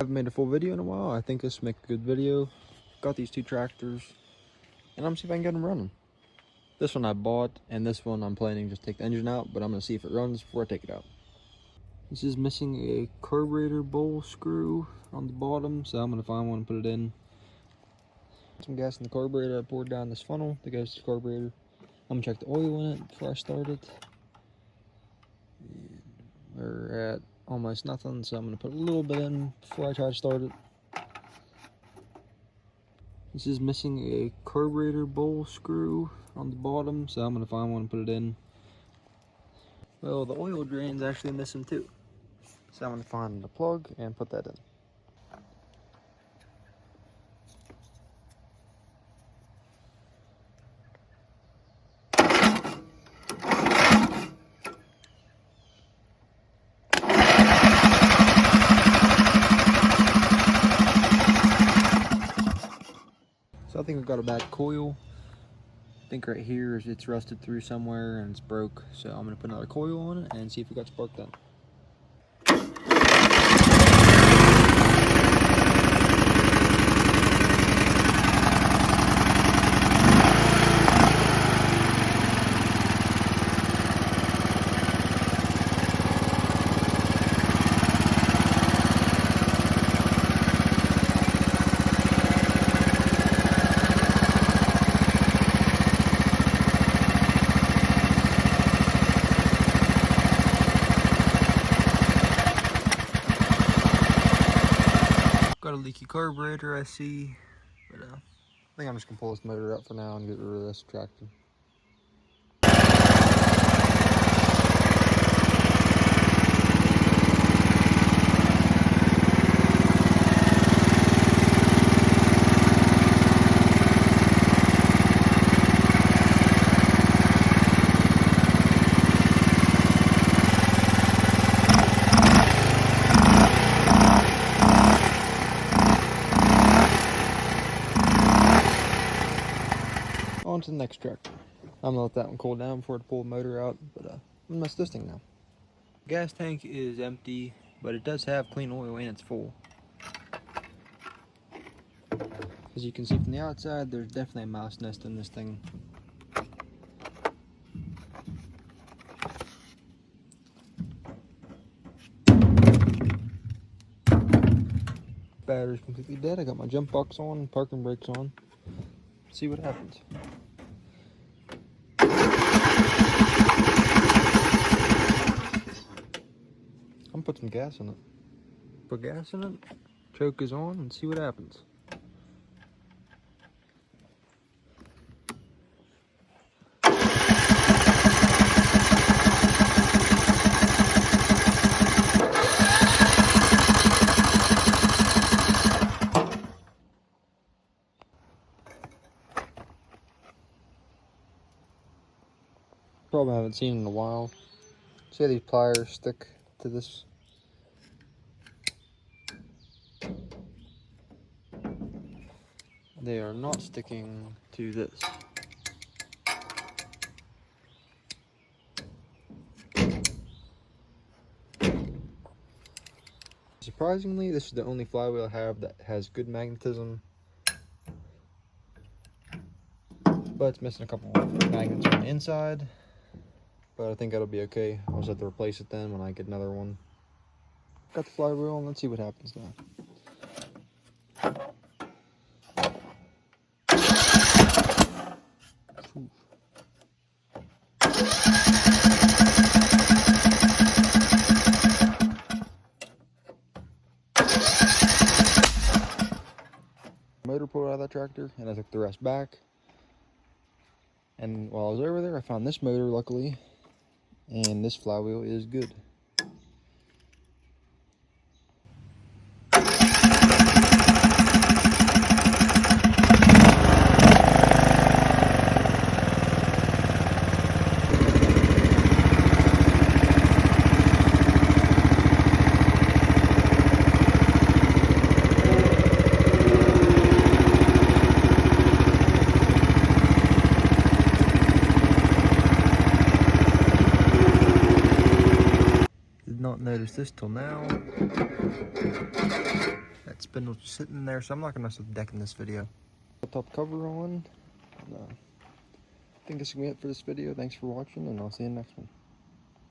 Haven't made a full video in a while. I think this will make a good video. Got these two tractors and I'm gonna see if I can get them running. This one I bought, and this one I'm planning to just take the engine out, but I'm gonna see if it runs before I take it out. This is missing a carburetor bowl screw on the bottom, so I'm gonna find one and put it in. Some gas in the carburetor. I poured down this funnel that goes to the carburetor. I'm gonna check the oil in it before I start it. And we're at almost nothing, so I'm gonna put a little bit in before I try to start it. This is missing a carburetor bowl screw on the bottom, so I'm gonna find one and put it in. Well, the oil drain's actually missing too, so I'm gonna find the plug and put that in. So I think we've got a bad coil. I think right here it's rusted through somewhere and it's broke. So I'm gonna put another coil on it and see if we got spark done. Got a leaky carburetor, I see, but I think I'm just gonna pull this motor out for now and get rid of this tractor. On to the next tractor. I'm gonna let that one cool down before I pull the motor out, but I'm gonna mess this thing now. Gas tank is empty, but it does have clean oil and it's full. As you can see from the outside, there's definitely a mouse nest in this thing. Battery's completely dead. I got my jump box on, parking brakes on. See what happens. I'm gonna put some gas in it. Put gas in it, choke is on, and see what happens. Probably haven't seen in a while. See how these pliers stick to this? They are not sticking to this. Surprisingly, this is the only flywheel I have that has good magnetism. But it's missing a couple magnets on the inside. But I think that'll be okay. I'll just have to replace it then when I get another one. Got the flywheel on, let's see what happens now. Motor pulled out of that tractor and I took the rest back. And while I was over there, I found this motor luckily, and this flywheel is good. Not noticed this till now. That spindle's just sitting there, so I'm not gonna mess with the deck in this video. Put top cover on. And, I think this is gonna be it for this video. Thanks for watching, and I'll see you in the next one.